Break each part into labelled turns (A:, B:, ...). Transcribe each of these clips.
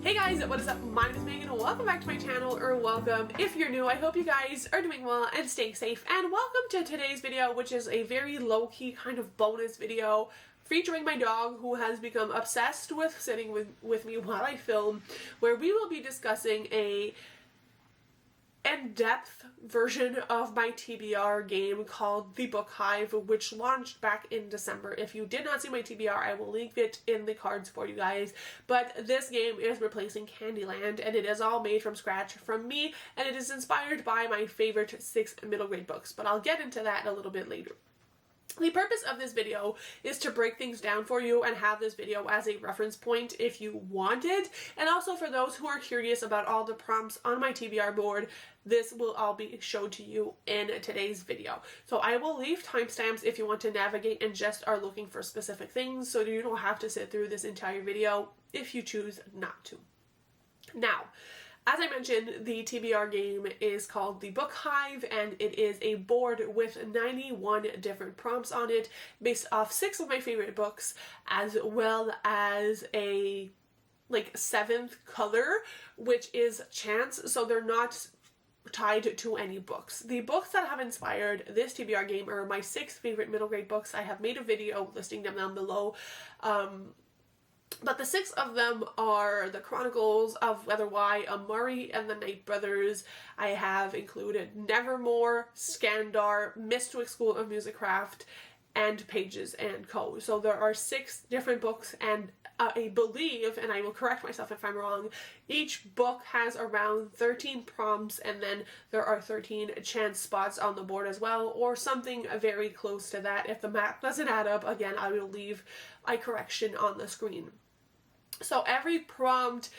A: Hey guys, what is up? My name is Megan and welcome back to my channel, or welcome if you're new. I hope you guys are doing well and staying safe, and welcome to today's video, which is a very low-key kind of bonus video featuring my dog, who has become obsessed with sitting with me while I film, where we will be discussing a in-depth version of my TBR game called the Book Hive, which launched back in December. If you did not see my TBR, I will link it in the cards for you guys. But this game is replacing Candyland, and it is all made from scratch from me, and it is inspired by my favorite 6 middle grade books. But I'll get into that a little bit later. The purpose of this video is to break things down for you and have this video as a reference point if you want it, and also for those who are curious about all the prompts on my TBR board, this will all be shown to you in today's video. So I will leave timestamps if you want to navigate and just are looking for specific things, so you don't have to sit through this entire video if you choose not to. Now, as I mentioned, the TBR game is called the Book Hive, and it is a board with 91 different prompts on it based off 6 of my favorite books, as well as a 7th color, which is chance, so they're not tied to any books. The books that have inspired this TBR game are my 6 favorite middle grade books. I have made a video listing them down below. But the 6 of them are the Chronicles of Weatherwhy, Amari and the Night Brothers. I have included Nevermore, Skandar, Mistwick School of Musicraft, and Pages and Co. So there are 6 different books, and I believe, and I will correct myself if I'm wrong, each book has around 13 prompts, and then there are 13 chance spots on the board as well, or something very close to that. If the math doesn't add up, again, I will leave a correction on the screen. So every prompt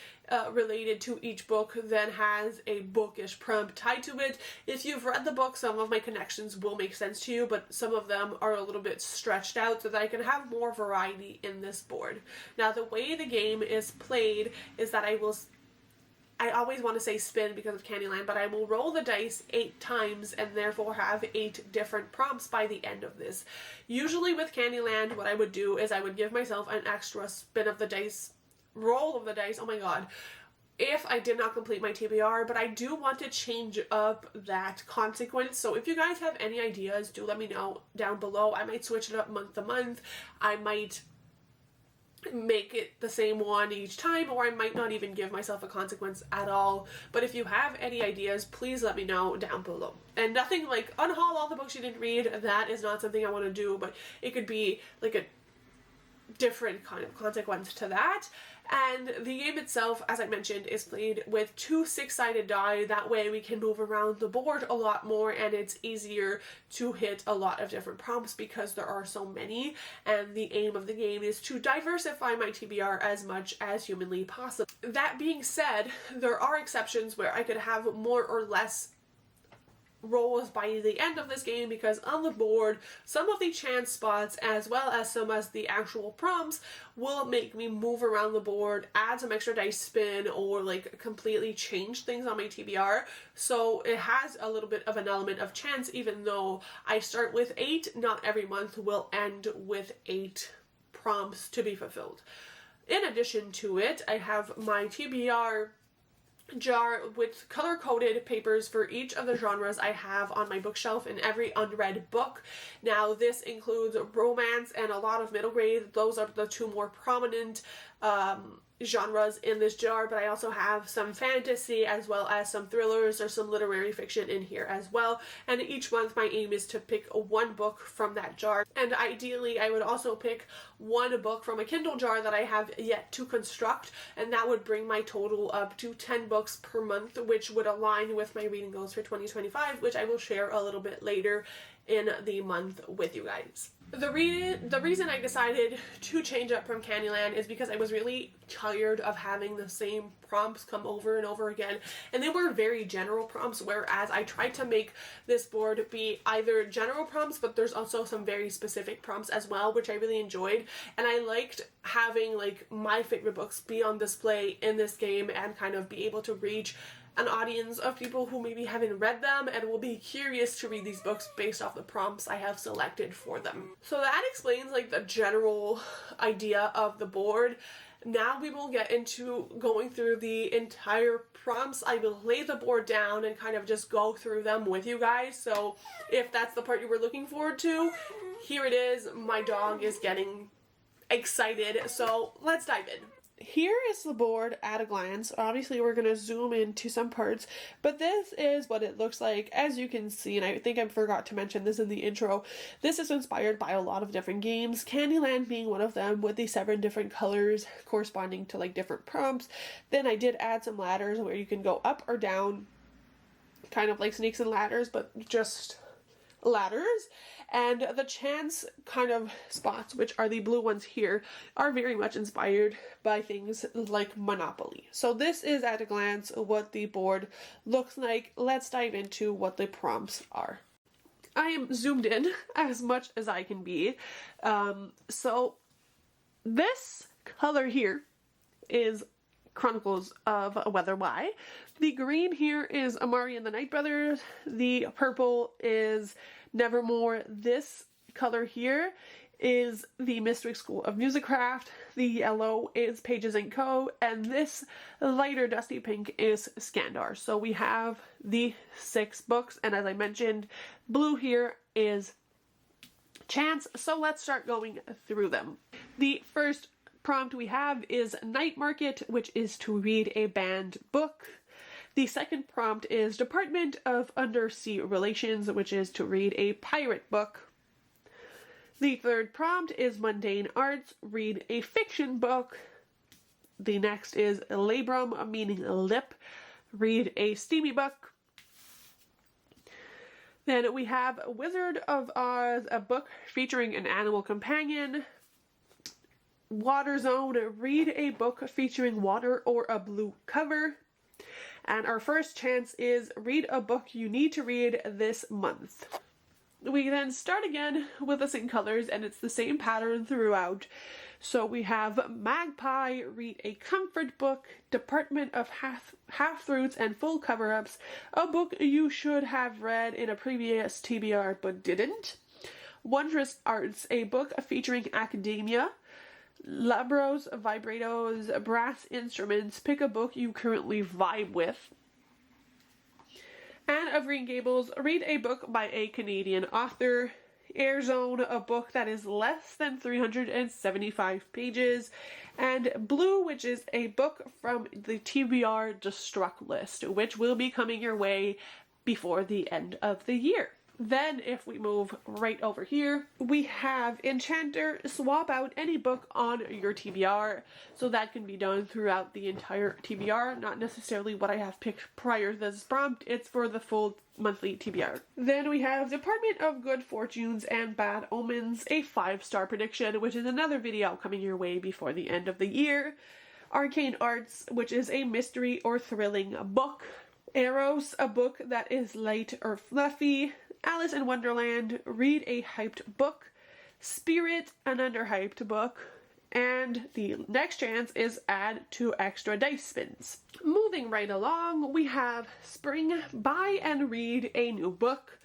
A: related to each book then has a bookish prompt tied to it. If you've read the book, some of my connections will make sense to you, but some of them are a little bit stretched out so that I can have more variety in this board. Now, the way the game is played is that I always want to say spin because of Candyland, but I will roll the dice 8 times and therefore have 8 different prompts by the end of this. Usually with Candyland, what I would do is I would give myself an extra spin of the dice, roll of the dice, oh my god, if I did not complete my TBR, but I do want to change up that consequence. So if you guys have any ideas, do let me know down below. I might switch it up month to month. I might make it the same one each time, or I might not even give myself a consequence at all. But if you have any ideas, please let me know down below. And nothing like unhaul all the books you didn't read, that is not something I want to do, but it could be like a different kind of consequence to that. And the game itself, as I mentioned, is played with 2 6-sided die. That way we can move around the board a lot more, and it's easier to hit a lot of different prompts because there are so many, and the aim of the game is to diversify my TBR as much as humanly possible. That being said, there are exceptions where I could have more or less rolls by the end of this game, because on the board some of the chance spots as well as some of the actual prompts will make me move around the board, add some extra dice spin, or completely change things on my TBR. So it has a little bit of an element of chance. Even though I start with 8, not every month will end with 8 prompts to be fulfilled. In addition to it, I have my TBR jar with color-coded papers for each of the genres I have on my bookshelf in every unread book. Now, this includes romance and a lot of middle grade. Those are the 2 more prominent genres in this jar, but I also have some fantasy as well as some thrillers or some literary fiction in here as well. And each month my aim is to pick 1 book from that jar, and ideally I would also pick 1 book from a Kindle jar that I have yet to construct, and that would bring my total up to 10 books per month, which would align with my reading goals for 2025, which I will share a little bit later in the month with you guys. The reason I decided to change up from Candyland is because I was really tired of having the same prompts come over and over again, and they were very general prompts, whereas I tried to make this board be either general prompts, but there's also some very specific prompts as well, which I really enjoyed, and I liked having my favorite books be on display in this game and kind of be able to reach an audience of people who maybe haven't read them and will be curious to read these books based off the prompts I have selected for them. So that explains the general idea of the board. Now we will get into going through the entire prompts. I will lay the board down and kind of just go through them with you guys. So if that's the part you were looking forward to, here it is. My dog is getting excited, so let's dive in. Here is the board at a glance. Obviously we're going to zoom into some parts, but this is what it looks like. As you can see, and I think I forgot to mention this in the intro, this is inspired by a lot of different games, Candyland being one of them, with the 7 different colors corresponding to like different prompts. Then I did add some ladders where you can go up or down, kind of like snakes and ladders, but just ladders. And the chance kind of spots, which are the blue ones here, are very much inspired by things like Monopoly. So this is at a glance what the board looks like. Let's dive into what the prompts are. I am zoomed in as much as I can be. So this color here is Chronicles of Weather Why. The green here is Amari and the Night Brothers. The purple is Nevermore. This color here is the Mystic School of Musicraft. The yellow is Pages & Co. And this lighter dusty pink is Scandar. So we have the 6 books, and as I mentioned, blue here is Chance. So let's start going through them. The first prompt we have is Night Market, which is to read a banned book. The second prompt is Department of Undersea Relations, which is to read a pirate book. The third prompt is Mundane Arts, read a fiction book. The next is Labrum, meaning lip, read a steamy book. Then we have Wizard of Oz, a book featuring an animal companion. Water Zone, read a book featuring water or a blue cover. And our first chance is read a book you need to read this month. We then start again with the same colors, and it's the same pattern throughout. So we have Magpie, read a comfort book, Department of Half-Truths and Full Cover-Ups, a book you should have read in a previous TBR but didn't. Wondrous Arts, a book featuring academia. Labros, vibratos, brass instruments, pick a book you currently vibe with. Anne of Green Gables, read a book by a Canadian author. Air Zone, a book that is less than 375 pages. And Blue, which is a book from the TBR Destruct list, which will be coming your way before the end of the year. Then if we move right over here, we have Enchanter, swap out any book on your TBR. So that can be done throughout the entire TBR, not necessarily what I have picked prior to this prompt, it's for the full monthly TBR. Then we have Department of Good Fortunes and Bad Omens, a 5-star prediction, which is another video coming your way before the end of the year. Arcane Arts, which is a mystery or thrilling book. Eros, a book that is light or fluffy. Alice in Wonderland, read a hyped book. Spirit, an underhyped book. And the next chance is add 2 extra dice spins. Moving right along, we have Spring, buy and read a new book.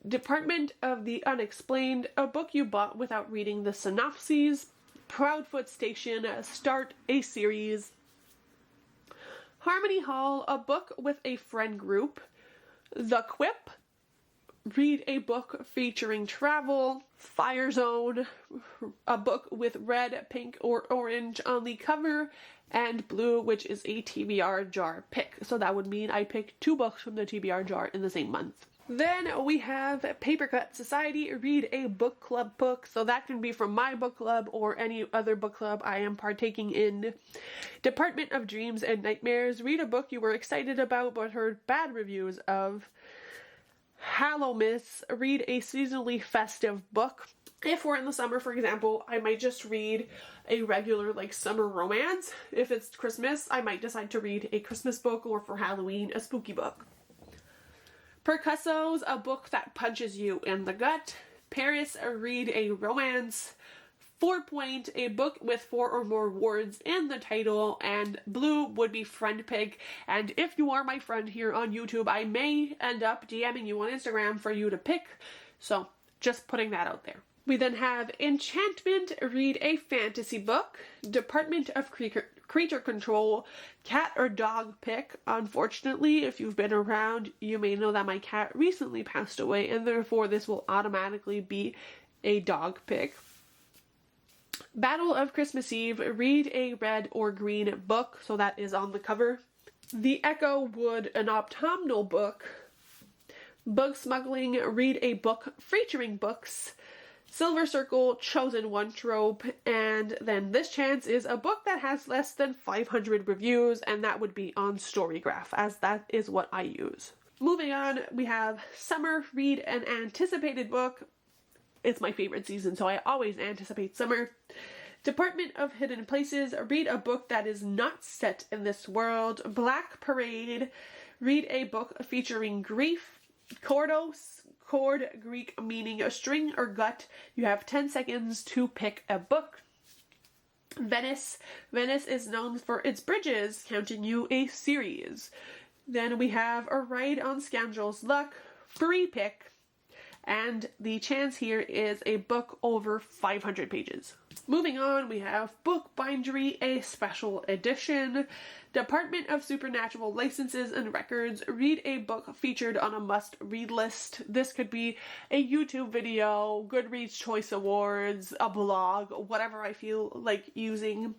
A: Department of the Unexplained, a book you bought without reading the synopses. Proudfoot Station, start a series. Harmony Hall, a book with a friend group. The Quip, read a book featuring travel. Fire Zone, a book with red, pink, or orange on the cover. And Blue, which is a TBR jar pick. So that would mean I picked 2 books from the TBR jar in the same month. Then we have Papercut Society, read a book club book. So that can be from my book club or any other book club I am partaking in. Department of Dreams and Nightmares, read a book you were excited about but heard bad reviews of. Hallowmas, read a seasonally festive book. If we're in the summer, for example, I might just read a regular like summer romance. If it's Christmas, I might decide to read a Christmas book, or for Halloween, a spooky book. Percussos, a book that punches you in the gut. Paris, read a romance. 4 Point, a book with 4 or more words in the title. And Blue would be friend pick. And if you are my friend here on YouTube, I may end up DMing you on Instagram for you to pick. So just putting that out there. We then have enchantment, read a fantasy book. Department of creature control, cat or dog pick. Unfortunately, if you've been around, you may know that my cat recently passed away, and therefore this will automatically be a dog pick. Battle of Christmas Eve, read a red or green book, so that is on the cover. The Echo Wood, an autumnal book. Bug smuggling, read a book featuring books. Silver Circle, chosen one trope, and then this chance is a book that has less than 500 reviews, and that would be on Storygraph, as that is what I use. Moving on, we have summer, read an anticipated book. It's my favorite season, so I always anticipate summer. Department of Hidden Places, read a book that is not set in this world. Black Parade, read a book featuring grief. Chordos, chord, Greek, meaning a string or gut. You have 10 seconds to pick a book. Venice, Venice is known for its bridges, counting you a series. Then we have A Raid on Scoundrel's Luck, free pick. And the chance here is a book over 500 pages. Moving on, we have Book Bindery, a special edition. Department of Supernatural Licenses and Records, read a book featured on a must-read list. This could be a YouTube video, Goodreads Choice Awards, a blog, whatever I feel like using.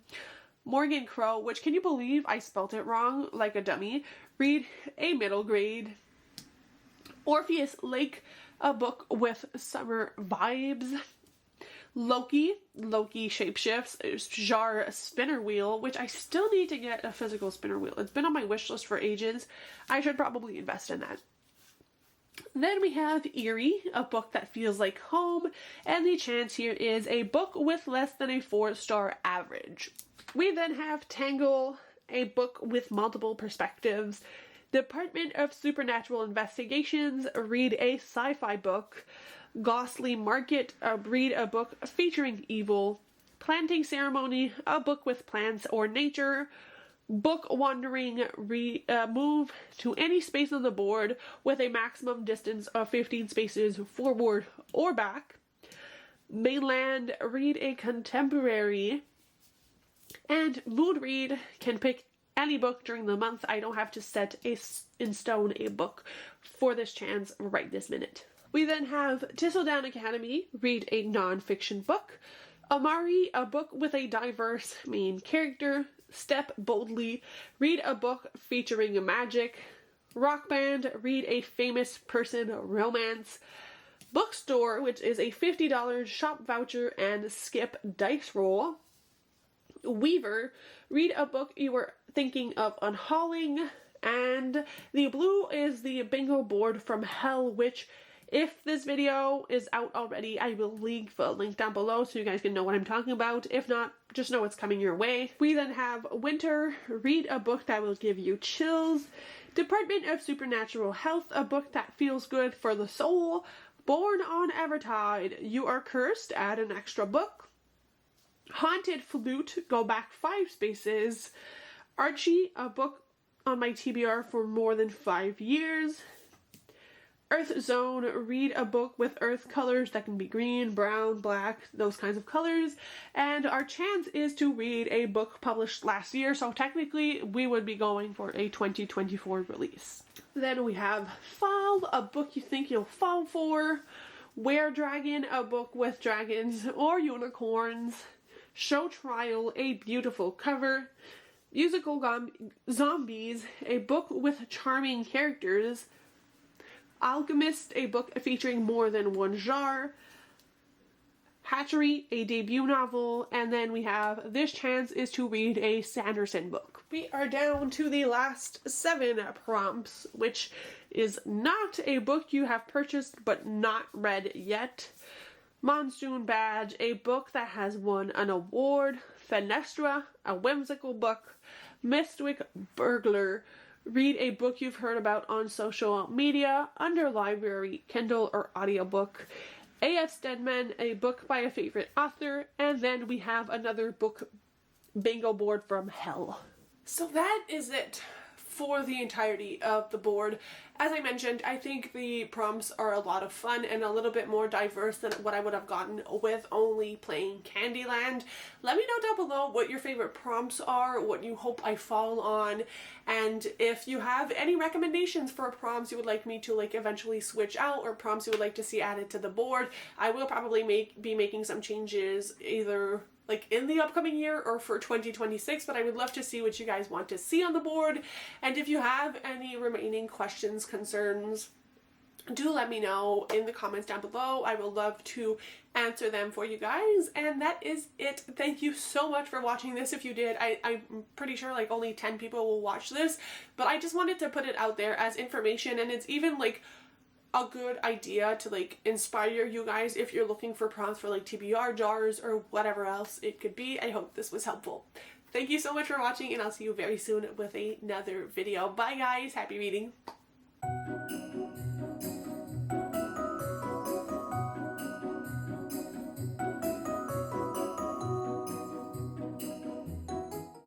A: Morgan Crow, which, can you believe I spelt it wrong like a dummy? Read a middle grade. Orpheus Lake, a book with summer vibes. Loki Shapeshifts, Jar Spinner Wheel, which I still need to get a physical spinner wheel. It's been on my wish list for ages. I should probably invest in that. Then we have Eerie, a book that feels like home, and the chance here is a book with less than a 4-star average. We then have Tangle, a book with multiple perspectives. Department of Supernatural Investigations, read a sci-fi book. Ghostly Market, read a book featuring evil. Planting Ceremony, a book with plants or nature. Book Wandering, move to any space on the board with a maximum distance of 15 spaces forward or back. Mainland, read a contemporary. And Mood Read can pick any book during the month. I don't have to set in stone a book for this chance right this minute. We then have Thistledown Academy, read a non-fiction book. Amari, a book with a diverse main character. Step Boldly, read a book featuring magic. Rock Band, read a famous person romance. Bookstore, which is a $50 shop voucher and skip dice roll. Weaver, read a book you were thinking of unhauling. And the blue is the bingo board from hell, which, if this video is out already, I will leave a link down below so you guys can know what I'm talking about. If not, just know it's coming your way. We then have Winter, read a book that will give you chills. Department of Supernatural Health, a book that feels good for the soul. Born on Evertide, you are cursed, add an extra book. Haunted Flute, go back 5 spaces. Archie, a book on my TBR for more than 5 years. Earth Zone, read a book with earth colors that can be green, brown, black, those kinds of colors. And our chance is to read a book published last year, so technically we would be going for a 2024 release. Then we have Fall, a book you think you'll fall for. Were Dragon, a book with dragons or unicorns. Show Trial, a beautiful cover. Musical Zombies, a book with charming characters. Alchemist, a book featuring more than one jar. Hatchery, a debut novel. And then we have This Chance is to read a Sanderson book. We are down to the last 7 prompts, which is not a book you have purchased but not read yet. Monsoon Badge, a book that has won an award. Fenestra, a whimsical book. Mistwick Burglar, read a book you've heard about on social media, under library, Kindle, or audiobook. A.F. Stedman, a book by a favorite author. And then we have another book bingo board from hell. So that is it for the entirety of the board. As I mentioned, I think the prompts are a lot of fun and a little bit more diverse than what I would have gotten with only playing Candyland. Let me know down below what your favorite prompts are, what you hope I fall on, and if you have any recommendations for prompts you would like me to like eventually switch out, or prompts you would like to see added to the board. I will probably be making some changes either like in the upcoming year or for 2026, but I would love to see what you guys want to see on the board. And if you have any remaining questions, concerns, do let me know in the comments down below. I will love to answer them for you guys. And that is it. Thank you so much for watching this. If you did, I'm pretty sure like only 10 people will watch this, but I just wanted to put it out there as information, and it's even like a good idea to like inspire you guys if you're looking for prompts for like TBR jars or whatever else it could be. I hope this was helpful. Thank you so much for watching, and I'll see you very soon with another video. Bye guys, happy reading.